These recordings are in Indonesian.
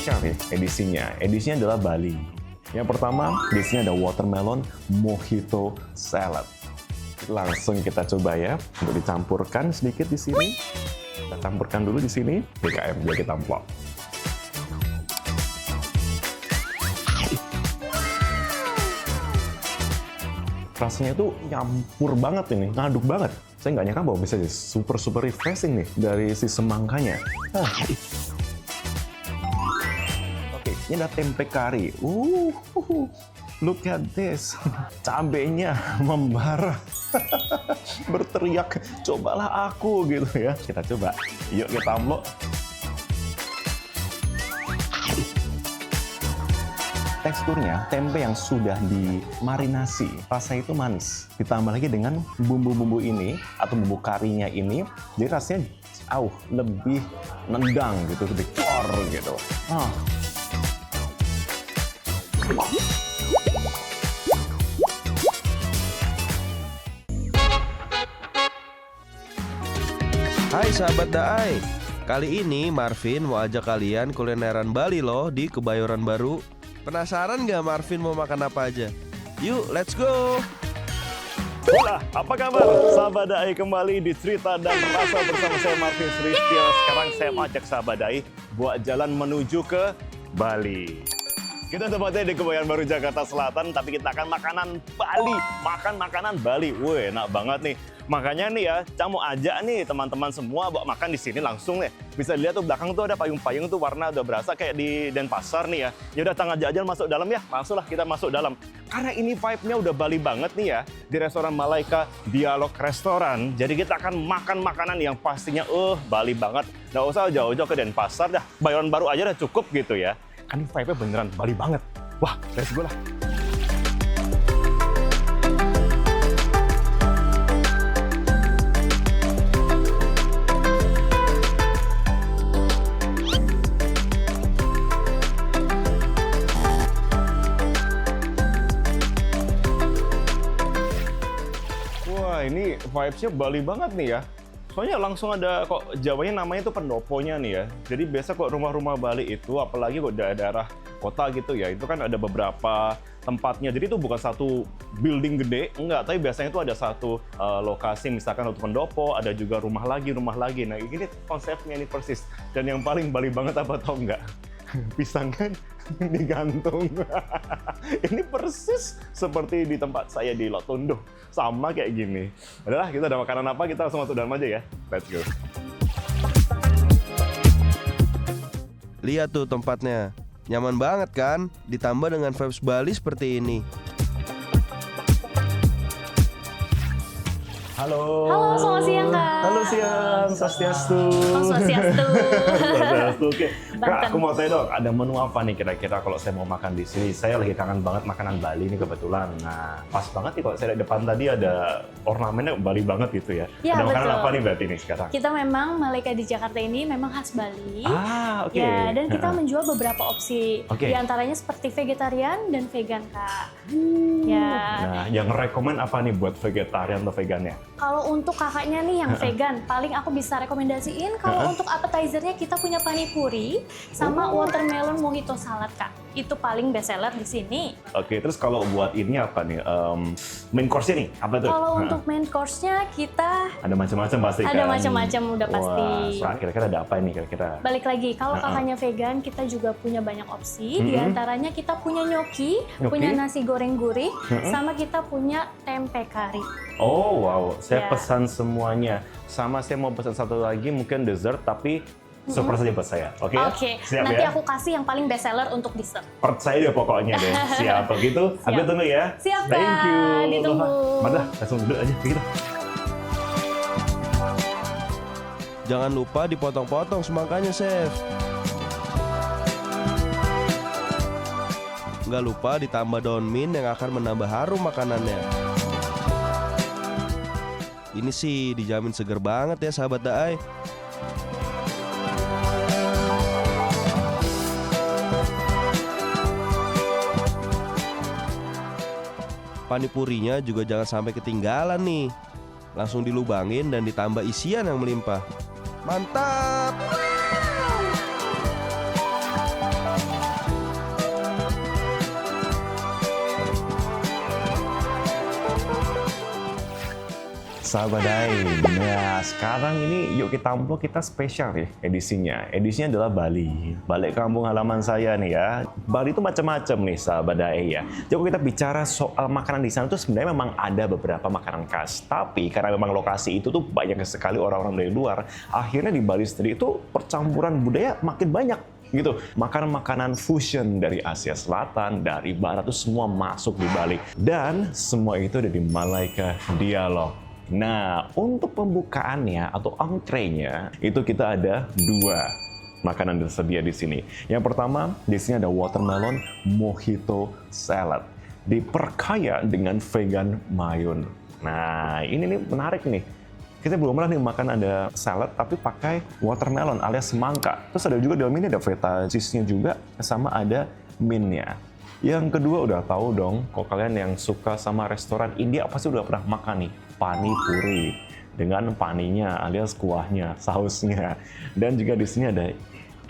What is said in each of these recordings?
spesial nih edisinya. Edisinya adalah Bali. Yang pertama, di sini ada watermelon mojito salad. Langsung kita coba ya, untuk dicampurkan sedikit di sini. Kita campurkan dulu di sini, BKM biar kita amplop. Rasanya itu nyampur banget ini, ngaduk banget. Saya nggak nyangka bahwa bisa jadi super refreshing nih dari si semangkanya. Oke, ini ada tempe kari. Look at this. Cabenya membara. Berteriak, cobalah aku gitu ya. Kita coba. Yuk kita amplop. Teksturnya tempe yang sudah dimarinasi, rasanya itu manis. Ditambah lagi dengan bumbu-bumbu ini atau bumbu karinya ini, jadi rasanya lebih nendang gitu, lebih cor gitu. Hai sahabat Daai, kali ini Marvin mau ajak kalian kulineran Bali loh di Kebayoran Baru. Penasaran nggak Marvin mau makan apa aja? Yuk, let's go! Hola, apa kabar? Sahabat Daai kembali di Cerita dan Rasa bersama saya Marvin Sulistyo. Sekarang saya mau ajak sahabat Daai buat jalan menuju ke Bali. Kita tempatnya di Kebayoran Baru, Jakarta Selatan, tapi kita akan makanan Bali. Makan makanan Bali. Wih, enak banget nih. Makanya nih ya, saya mau ajak nih teman-teman semua buat makan di sini langsung nih. Bisa dilihat tuh belakang tuh ada payung-payung tuh warna udah berasa kayak di Denpasar nih ya. Ya udah tangga aja masuk dalam ya. Langsunglah kita masuk dalam. Karena ini vibe-nya udah Bali banget nih ya. Di restoran Malaika Dialog Restoran. Jadi kita akan makan makanan yang pastinya Bali banget. Nggak usah jauh-jauh ke Denpasar dah. Kebayoran Baru aja udah cukup gitu ya. Kan vibe-nya beneran Bali banget. Wah, let's go lah. Wah, ini vibes-nya Bali banget nih ya. Soalnya langsung ada kok Jawanya namanya tuh pendoponya nih ya. Jadi biasa kok rumah-rumah Bali itu, apalagi kok daerah kota gitu ya, itu kan ada beberapa tempatnya. Jadi itu bukan satu building gede, enggak. Tapi biasanya itu ada satu lokasi, misalkan satu pendopo, ada juga rumah lagi. Nah ini konsepnya ini persis. Dan yang paling Bali banget apa tau enggak? Pisang kan digantung. Ini persis seperti di tempat saya di Lotondo. Sama kayak gini. Udahlah, kita ada makanan apa, kita langsung masuk dalam aja ya. Let's go. Lihat tuh tempatnya, nyaman banget kan? Ditambah dengan vibes Bali seperti ini. Halo. Halo, selamat siang Kak. Halo siang, Swastiastu. Oh, Swastiastu. Swastiastu, oke. Kak, Banten. aku mau tanya dong, ada menu apa nih kira-kira kalau saya mau makan di sini? Saya lagi kangen banget makanan Bali nih kebetulan. Nah, pas banget nih kalau saya lihat depan tadi ada ornamennya Bali banget gitu ya. Ya, Ada makanan betul. apa nih berarti nih sekarang? Kita memang Malaika di Jakarta ini memang khas Bali. Oke. Ya, dan kita menjual beberapa opsi. Oke. Di antaranya seperti vegetarian dan vegan, Kak. Ya. Nah, yang rekomen apa nih buat vegetarian atau vegannya? Kalau untuk kakaknya nih yang vegan, paling aku bisa rekomendasiin kalau untuk appetizernya kita punya panipuri sama watermelon mojito salad, Kak. Itu paling best seller di sini. Oke, terus kalau buat ini apa nih? Main course-nya nih, apa tuh? Kalau untuk main course-nya kita Ada macam-macam pasti kan? ada macam-macam udah pasti. Wah, kira-kira ada apa nih kira-kira? Balik lagi, kalau kakaknya vegan, kita juga punya banyak opsi. Di antaranya kita punya gnocchi, punya nasi goreng gurih, sama kita punya tempe kari. Oh wow, saya Ya. pesan semuanya. Sama saya mau pesan satu lagi mungkin dessert tapi surprise aja buat saya. Oke? Oke, Siap nanti ya? aku kasih yang paling best seller untuk dessert. Percaya deh pokoknya deh. Siap begitu. Aku Siap. tunggu ya. Siap, Thank Kak. you. Ditunggu. Mada, langsung duduk aja begitu. Jangan lupa dipotong-potong semangkanya, Chef. Nggak lupa ditambah daun mint yang akan menambah harum makanannya. Ini sih dijamin seger banget ya sahabat Daai. Panipurinya juga jangan sampai ketinggalan nih. Langsung dilubangin dan ditambah isian yang melimpah. Mantap! Sabadai. Nah, sekarang ini yuk kita amplop, kita spesial ya edisinya. Edisinya adalah Bali. Balik kampung halaman saya nih ya. Bali itu macam-macam nih Sabadai ya. Jadi kalau kita bicara soal makanan di sana tuh sebenarnya memang ada beberapa makanan khas. Tapi karena memang lokasi itu tuh banyak sekali orang-orang dari luar, akhirnya di Bali sendiri itu percampuran budaya makin banyak gitu. Makanan-makanan fusion dari Asia Selatan, dari Barat tuh semua masuk di Bali. Dan semua itu ada di Malaika Dialog. Nah, untuk pembukaannya atau entrenya itu kita ada 2 makanan tersedia di sini. Yang pertama, di sini ada watermelon mojito salad. Diperkaya dengan vegan mayo. Nah, ini nih menarik nih. Kita belum pernah nih makan ada salad tapi pakai watermelon alias semangka. Terus ada juga dalam ini ada feta cheese-nya juga sama ada mint-nya. Yang kedua udah tahu dong, kalau kalian yang suka sama restoran India pasti udah pernah makan nih, pani puri dengan paninya alias kuahnya, sausnya. Dan juga di sini ada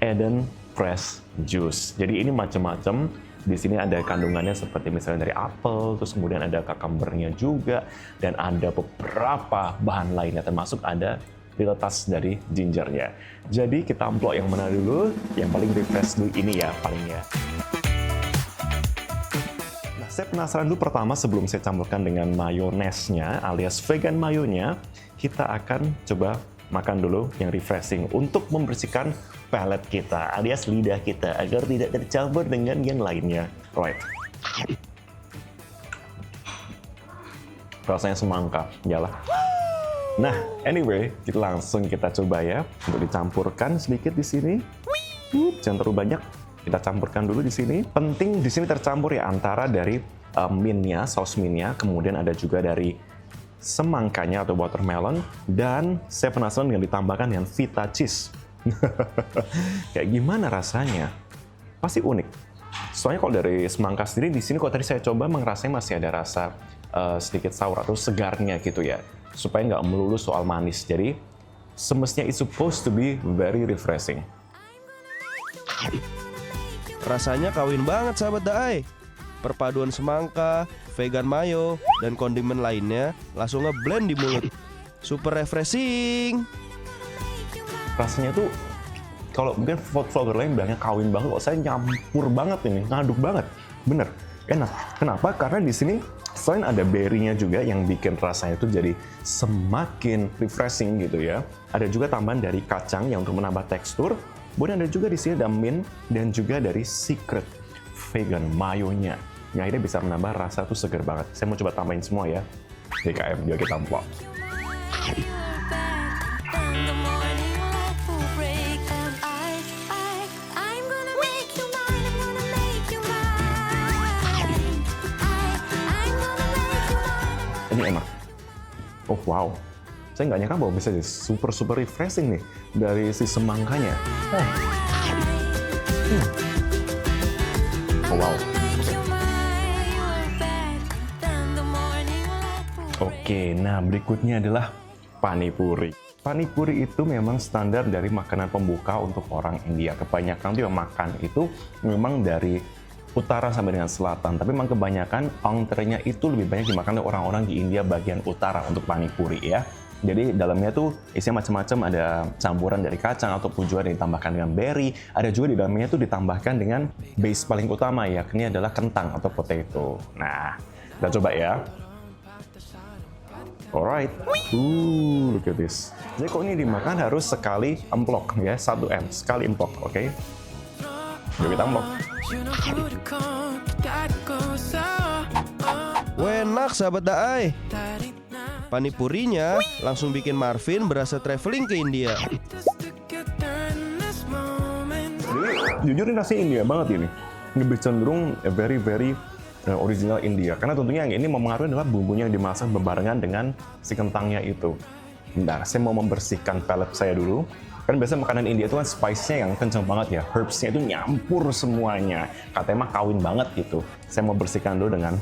Eden Fresh Juice. Jadi ini macam-macam. Di sini ada kandungannya seperti misalnya dari apel, terus kemudian ada cucumbernya juga, dan ada beberapa bahan lainnya termasuk ada piletas dari gingernya. Jadi kita amplop yang mana dulu? Yang paling refresh dulu ini ya palingnya. Saya penasaran dulu pertama sebelum saya campurkan dengan mayonesnya alias vegan mayonya, kita akan coba makan dulu yang refreshing untuk membersihkan palate kita alias lidah kita agar tidak tercampur dengan yang lainnya. Right. Rasanya semangka, yalah. Nah, anyway, kita coba ya untuk dicampurkan sedikit di sini. Jangan terlalu banyak. Kita campurkan dulu di sini. Penting di sini tercampur ya antara dari mint-nya, saus mint-nya, kemudian ada juga dari semangkanya atau watermelon, dan saya penasaran dengan ditambahkan dengan feta cheese. Kayak gimana rasanya? Pasti unik. Soalnya kalau dari semangka sendiri di sini kalau tadi saya coba memang rasanya masih ada rasa sedikit sour atau segarnya gitu ya, supaya nggak melulu soal manis. Jadi semestinya it's supposed to be very refreshing. Rasanya kawin banget sahabat Daai. Perpaduan semangka, vegan mayo, dan kondimen lainnya langsung ngeblend di mulut. Super refreshing. Rasanya tuh kalau mungkin food vlogger lain bilangnya kawin banget, kok saya nyampur banget ini, ngaduk banget. Bener, enak. Kenapa? Karena di sini selain ada berry-nya juga yang bikin rasanya itu jadi semakin refreshing gitu ya. Ada juga tambahan dari kacang yang untuk menambah tekstur. Kemudian ada juga di sini ada mint dan juga dari secret vegan mayonya. Yang akhirnya bisa menambah rasa tuh seger banget. Saya mau coba tambahin semua ya. DKM juga kita amplop. Ini enak. Oh wow. Saya nggak nyangka bahwa bisa jadi super refreshing nih dari si semangkanya. Oh wow. Oke, nah berikutnya adalah panipuri. Panipuri itu memang standar dari makanan pembuka untuk orang India. Kebanyakan tuh yang makan itu memang dari utara sampai dengan selatan, tapi memang kebanyakan entrenya itu lebih banyak dimakan oleh orang-orang di India bagian utara untuk panipuri ya. Jadi dalamnya tuh isinya macam-macam, ada campuran dari kacang ataupun juga ditambahkan dengan berry. Ada juga di dalamnya tuh ditambahkan dengan base paling utama yakni adalah kentang atau potato. Nah, kita coba ya. Alright, look at this. Jadi kok ini dimakan harus sekali emplok ya, 1 sekali emplok, oke? Yuk kita emplok. Enak sahabat Daai. Panipurinya langsung bikin Marvin berasa traveling ke India. Jadi jujur ini nasi India banget ini. Lebih cenderung very original India. Karena tentunya yang ini mempengaruhi adalah bumbunya yang dimasak berbarengan dengan si kentangnya itu. Bentar, saya mau membersihkan palate saya dulu. Kan biasanya makanan India itu kan spice-nya yang kenceng banget ya. Herbs-nya itu nyampur semuanya. Katanya mah kawin banget gitu. Saya mau bersihkan dulu dengan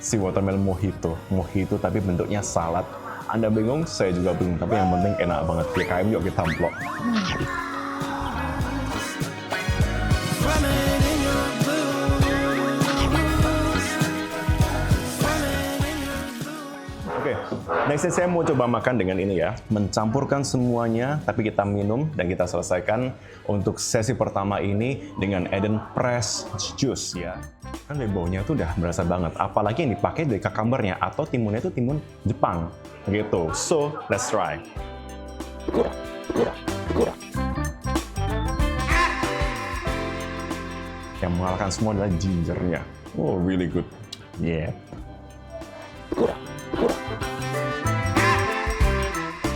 si watermelon mojito. Mojito tapi bentuknya salad. Anda bingung? Saya juga bingung. Tapi yang penting enak banget. PKM yuk kita amplop. Oke, Next saya mau coba makan dengan ini ya. Mencampurkan semuanya, tapi kita minum dan kita selesaikan untuk sesi pertama ini dengan Eden Fresh Juice ya. Kan dari baunya tuh udah berasa banget. Apalagi yang dipakai dari cucumbernya atau timunnya itu timun Jepang gitu. So, let's try. Yang mengalahkan semua adalah gingernya. Oh, really good. Yeah.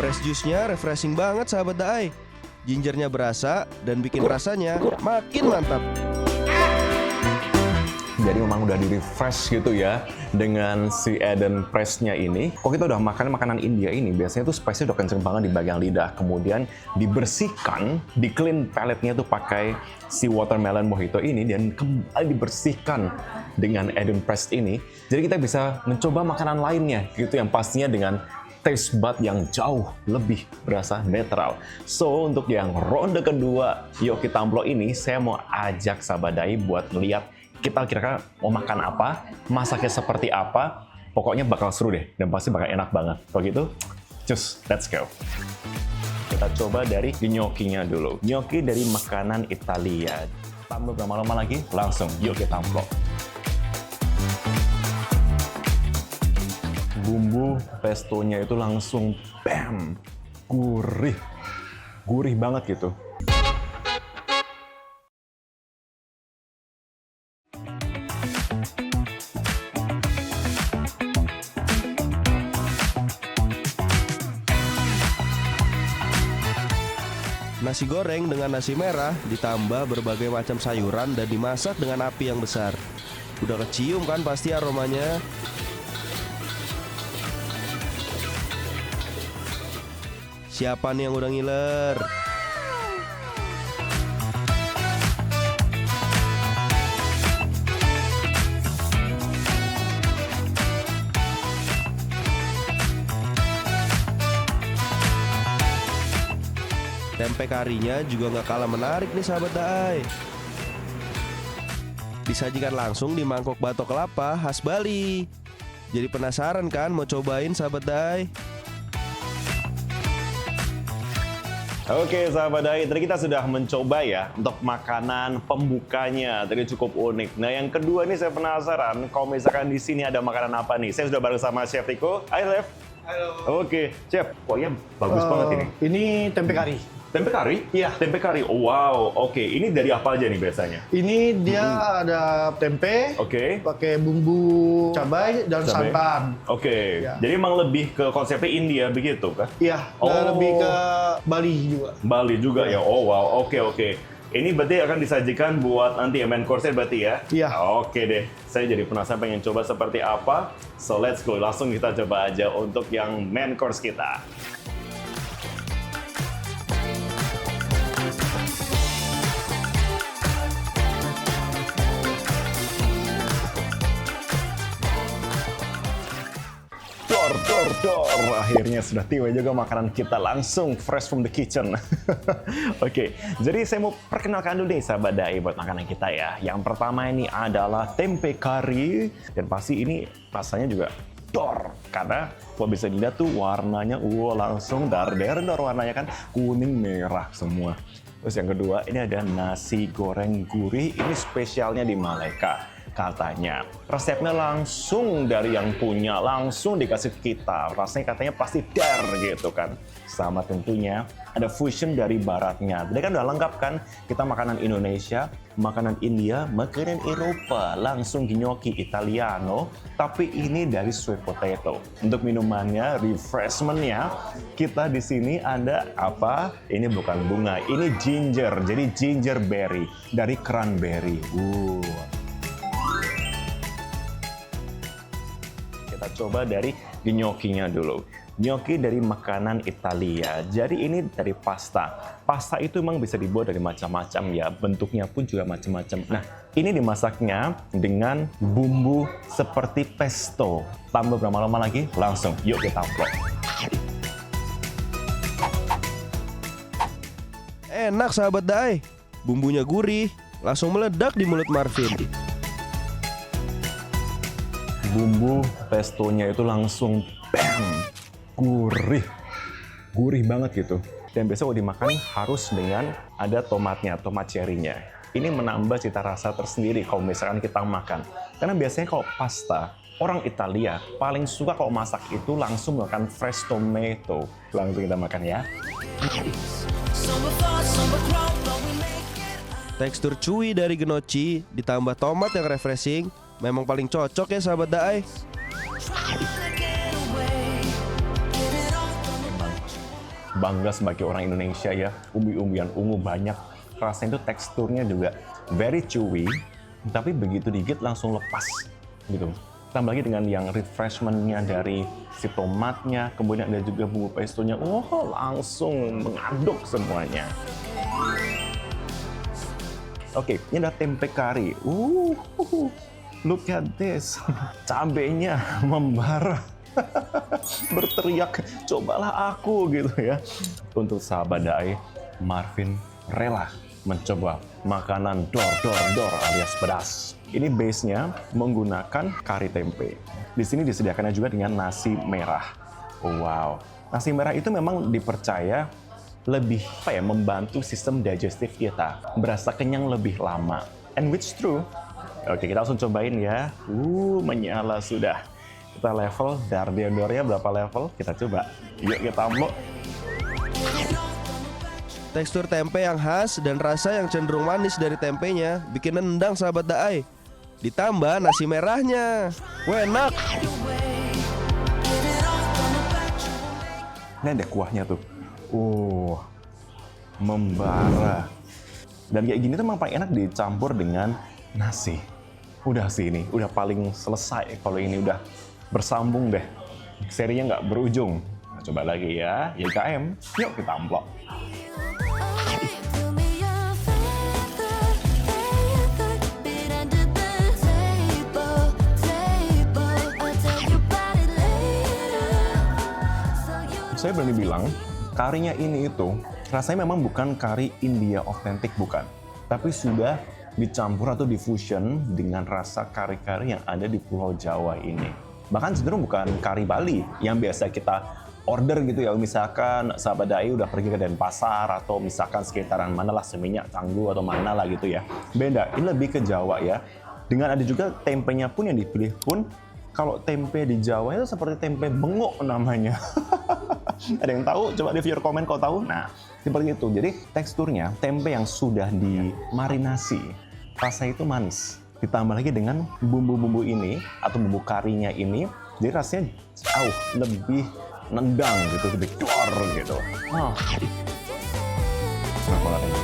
Fresh juice-nya refreshing banget sahabat Daai. Gingernya berasa dan bikin rasanya makin mantap. Jadi memang udah di-refresh gitu ya dengan si Eden Fresh-nya ini. Kalau kita udah makan makanan India ini, biasanya tuh spice-nya udah kenceng banget di bagian lidah. Kemudian dibersihkan, di-clean palate-nya tuh pakai si watermelon mojito ini dan kembali dibersihkan dengan Eden Fresh ini. Jadi kita bisa mencoba makanan lainnya gitu yang pastinya dengan taste bud yang jauh lebih berasa netral. So, untuk yang ronde kedua Yoki Tamplo ini, saya mau ajak sahabat Daai buat lihat kita kira-kira mau makan apa, masaknya seperti apa, pokoknya bakal seru deh, dan pasti bakal enak banget. Kalau gitu, just let's go. Kita coba dari gnocchi-nya dulu. Gnocchi dari makanan Italia. Tanpa berlama-lama lagi, langsung Yoki Tamplo. Bumbu pestonya itu langsung bam, gurih banget gitu. Nasi goreng dengan nasi merah ditambah berbagai macam sayuran dan dimasak dengan api yang besar. Udah kecium kan pasti aromanya. Siapa nih yang udah ngiler? Tempe karinya juga nggak kalah menarik nih sahabat Daai. Disajikan langsung di mangkok batok kelapa khas Bali. Jadi penasaran kan mau cobain sahabat Daai? Oke sahabat Daai, tadi kita sudah mencoba ya untuk makanan pembukanya, tadi cukup unik. Nah yang kedua nih saya penasaran, kalau misalkan di sini ada makanan apa nih? Saya sudah bareng sama Chef Rico. Hai Chef. Halo. Oke, Chef, pokoknya bagus banget ini. Ini tempe kari. Tempe kari? Iya. Tempe kari, oh, wow. Oke, ini dari apa aja nih biasanya? Ini dia ada tempe, Oke. pakai bumbu cabai dan Cabai. santan. Oke, Ya. jadi emang lebih ke konsepnya India begitu kan? Iya, Oh. dan lebih ke Bali juga. Bali juga ya, oh wow, oke. Ini berarti akan disajikan buat nanti ya, main course-nya berarti ya? Iya. Oke deh, saya jadi penasaran pengen coba seperti apa. So let's go, langsung kita coba aja untuk yang main course kita. Dor. Akhirnya sudah tiba juga makanan kita langsung fresh from the kitchen. Oke, jadi saya mau perkenalkan dulu nih sahabat Daai buat makanan kita ya. Yang pertama ini adalah tempe kari. Dan pasti ini rasanya juga dor. Karena kalau bisa dilihat tuh warnanya, langsung dar warnanya kan kuning merah semua. Terus yang kedua ini ada nasi goreng gurih. Ini spesialnya di Maleka. Katanya resepnya langsung dari yang punya, langsung dikasih ke kita. Rasanya katanya pasti dar gitu kan. Sama tentunya ada fusion dari baratnya. Tadi kan udah lengkap kan, kita makanan Indonesia, makanan India, makanan Eropa, langsung gnocchi Italiano, tapi ini dari sweet potato. Untuk minumannya, refreshmentnya, kita di sini ada apa? Ini bukan bunga, ini ginger. Jadi ginger berry dari cranberry. Kita coba dari gnocchi-nya dulu. Gnocchi dari makanan Italia. Jadi ini dari pasta. Pasta itu memang bisa dibuat dari macam-macam ya. Bentuknya pun juga macam-macam. Nah, ini dimasaknya dengan bumbu seperti pesto. Tambah berlama-lama lagi, langsung yuk kita upload. Enak sahabat Daai. Bumbunya gurih, langsung meledak di mulut Marvin. Bumbu pestonya itu langsung bam, gurih. Gurih banget gitu. Dan biasa kalau dimakan harus dengan ada tomatnya, tomat cherry-nya. Ini menambah cita rasa tersendiri kalau misalkan kita makan. Karena biasanya kalau pasta, orang Italia paling suka kalau masak itu langsung makan fresh tomato. Langsung kita makan ya. Tekstur chewy dari gnocchi ditambah tomat yang refreshing memang paling cocok ya sahabat Daai. Bangga sebagai orang Indonesia ya, umbi-umbian ungu banyak. Rasanya itu teksturnya juga very chewy, tapi begitu digigit langsung lepas gitu. Tambah lagi dengan yang refreshment-nya dari si tomatnya, kemudian ada juga bumbu pesto-nya, langsung mengaduk semuanya. Oke, ini ada tempe kari. Look at this, cabenya membara. Berteriak, cobalah aku gitu ya. Untuk sahabat Daai, Marvin rela mencoba makanan dor alias pedas. Ini base-nya menggunakan kari tempe. Di sini disediakannya juga dengan nasi merah. Wow, nasi merah itu memang dipercaya lebih membantu sistem digestif kita, berasa kenyang lebih lama. And which true. Oke, kita langsung cobain ya. Menyala sudah. Kita level, dardendornya berapa level? Kita coba. Yuk kita unlock. Tekstur tempe yang khas dan rasa yang cenderung manis dari tempenya bikin nendang sahabat Daai. Ditambah nasi merahnya. Enak. Ini ada kuahnya tuh. Membara. Dan kayak gini tuh memang paling enak dicampur dengan nasi. Udah sih ini, udah paling selesai kalau ini udah bersambung deh. Serinya nggak berujung. Nah, coba lagi ya, YKM. Yuk kita amplop. Saya berani bilang, karinya ini itu rasanya memang bukan kari India otentik, bukan. Tapi sudah dicampur atau difusion dengan rasa kari-kari yang ada di Pulau Jawa ini. Bahkan cenderung bukan kari Bali yang biasa kita order gitu ya. Misalkan sahabat Daai udah pergi ke Denpasar atau misalkan sekitaran mana lah, Seminyak, Canggu atau mana lah gitu ya. Beda, ini lebih ke Jawa ya. Dengan ada juga tempenya pun yang dipilih pun, kalau tempe di Jawa itu seperti tempe bengok namanya. Ada yang tahu? Coba di viewer komen kalau tahu. Nah, seperti itu. Jadi teksturnya tempe yang sudah dimarinasi, rasanya itu manis. Ditambah lagi dengan bumbu-bumbu ini atau bumbu karinya ini, jadi rasanya jauh lebih nendang gitu, lebih dor gitu. Enak banget ini.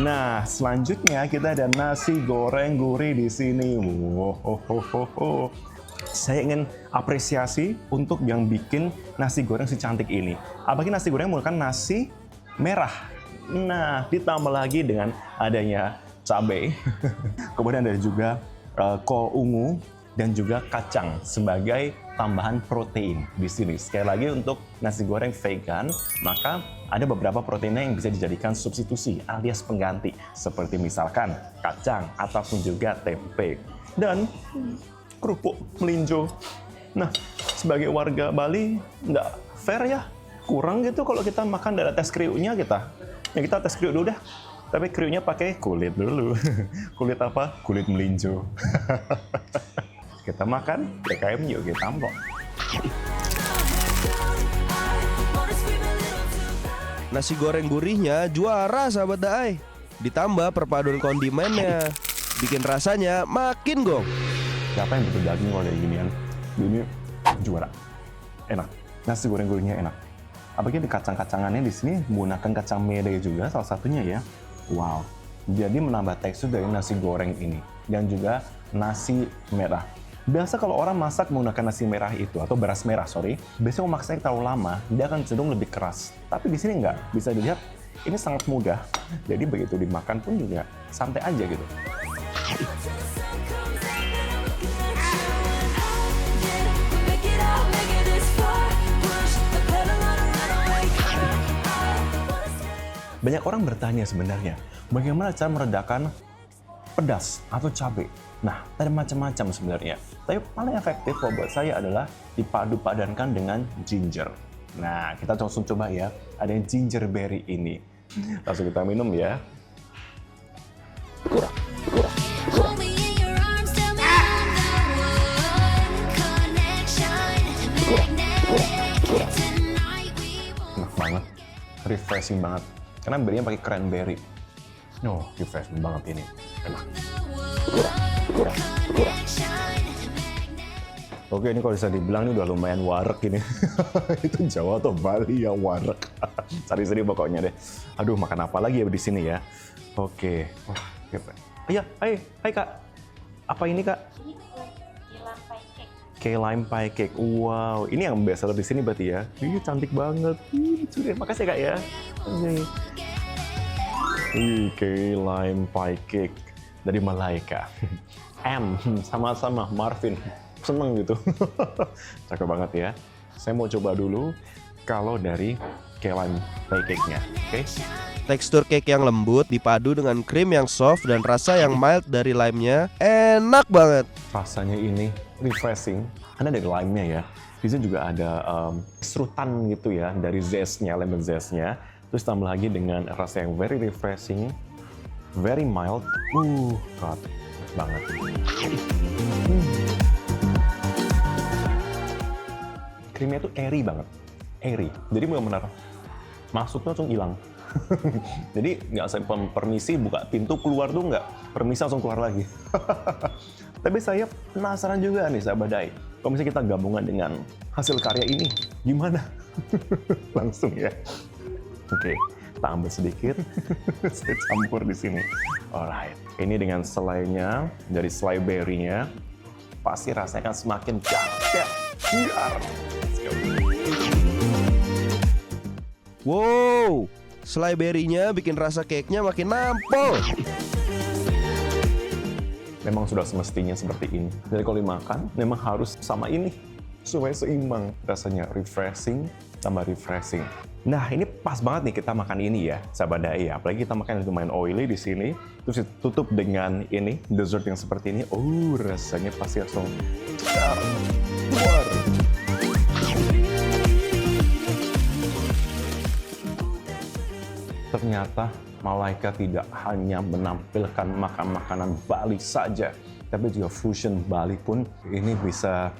Nah, selanjutnya kita ada nasi goreng gurih di sini. Saya ingin apresiasi untuk yang bikin nasi goreng secantik ini. Apalagi nasi goreng menggunakan nasi merah. Nah, ditambah lagi dengan adanya cabai. Kemudian ada juga kol ungu dan juga kacang sebagai tambahan protein di sini. Sekali lagi untuk nasi goreng vegan, maka ada beberapa proteinnya yang bisa dijadikan substitusi alias pengganti, seperti misalkan kacang ataupun juga tempe dan kerupuk melinjo. Nah, sebagai warga Bali nggak fair ya, kurang gitu kalau kita makan dari tes kriuknya kita. Ya kita tes kriuk dulu dah. Tapi kriuknya pakai kulit dulu. Kulit apa? Kulit melinjo. Kita makan, YKM yuk kita amplop. Nasi goreng gurihnya juara sahabat Daai. Ditambah perpaduan kondimennya, bikin rasanya makin gong. Siapa yang butuh daging kalau kayak ginian? Ini juara. Enak. Nasi goreng gurihnya enak. Apalagi di kacang-kacangannya di sini menggunakan kacang mede juga salah satunya ya. Wow. Jadi menambah tekstur dari nasi goreng ini dan juga nasi merah. Biasa kalau orang masak menggunakan nasi merah itu atau beras merah, biasanya kalau maksanya terlalu lama, dia akan cenderung lebih keras. Tapi di sini enggak. Bisa dilihat ini sangat mudah. Jadi begitu dimakan pun juga santai aja gitu. Banyak orang bertanya sebenarnya, bagaimana cara meredakan pedas atau cabai. Nah, ada macam-macam sebenarnya. Tapi paling efektif kalau buat saya adalah dipadu-padankan dengan ginger. Nah, kita langsung coba ya. Ada yang ginger berry ini. Langsung kita minum ya. Hold me in your arms, tell me I'm the one. Connection, magnetic. Tonight we won't Enak banget, refreshing banget. Karena berinya pakai cranberry. No, refreshing banget ini. Enak. Oke, ini kalau bisa dibilang ini udah lumayan warek ini. Itu Jawa atau Bali yang warek. Cari sini pokoknya deh. Aduh, makan apa lagi ya di sini ya? Oke. Wah, iya, hai Kak. Apa ini Kak? Ini key lime pie cake. Key lime pie cake. Wow, ini yang best seller di sini berarti ya. Ih, cantik banget. Lucu deh. Makasih Kak ya. Key lime pie cake dari Malaika. Sama-sama Marvin. Seneng gitu. Cakep banget ya. Saya mau coba dulu kalau dari key lime pie cake-nya. Oke. Tekstur cake yang lembut dipadu dengan krim yang soft dan rasa yang mild dari lime-nya enak banget. Rasanya ini refreshing. Karena dari lime-nya ya. Di sini juga ada serutan gitu ya dari zestnya, lemon zestnya. Terus tambah lagi dengan rasa yang very refreshing, very mild. God, banget. Krimnya tuh airy banget, airy. Jadi benar-benar masuknya langsung hilang. Jadi nggak usah permisi buka pintu keluar tuh nggak, permisi langsung keluar lagi. Tapi saya penasaran juga nih sahabat Dai, kalau misalnya kita gabungan dengan hasil karya ini, gimana? Langsung ya. Oke, kita ambil sedikit, saya campur di sini. Alright, ini dengan selainya dari selai berry-nya, pasti rasanya akan semakin dahsyat. Let's go. Wow, selai berry-nya bikin rasa cake-nya makin nampol. Memang sudah semestinya seperti ini. Jadi kalau dimakan, memang harus sama ini. Supaya seimbang rasanya, refreshing tambah refreshing. Nah, ini pas banget nih kita makan ini ya, sahabat Dai. Apalagi kita makan yang lumayan oily di sini, terus ditutup dengan ini, dessert yang seperti ini. Rasanya pasti langsung keluar. Ternyata Malaika tidak hanya menampilkan makanan Bali saja, tapi juga fusion Bali pun ini bisa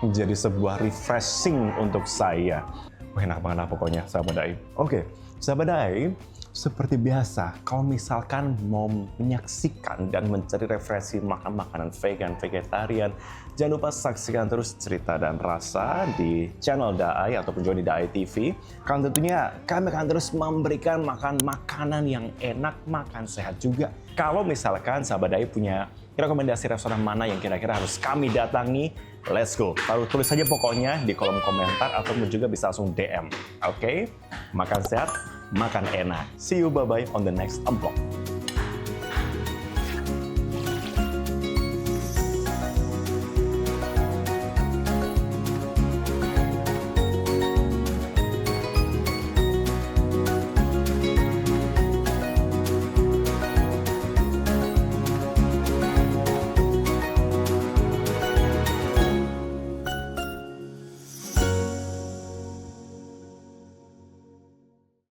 menjadi sebuah refreshing untuk saya. Wah, enak banget pokoknya, sahabat Dai. Oke, sahabat Dai, seperti biasa, kalau misalkan mau menyaksikan dan mencari referensi makan makanan vegan, vegetarian, jangan lupa saksikan terus Cerita dan Rasa di channel Dai ataupun juga di Dai TV. Kan tentunya kami akan terus memberikan makanan yang enak, makan sehat juga. Kalau misalkan sahabat Dai punya rekomendasi restoran mana yang kira-kira harus kami datangi, let's go. Lalu tulis saja pokoknya di kolom komentar ataupun juga bisa langsung DM. Oke? Makan sehat, makan enak. See you, bye-bye on the next vlog.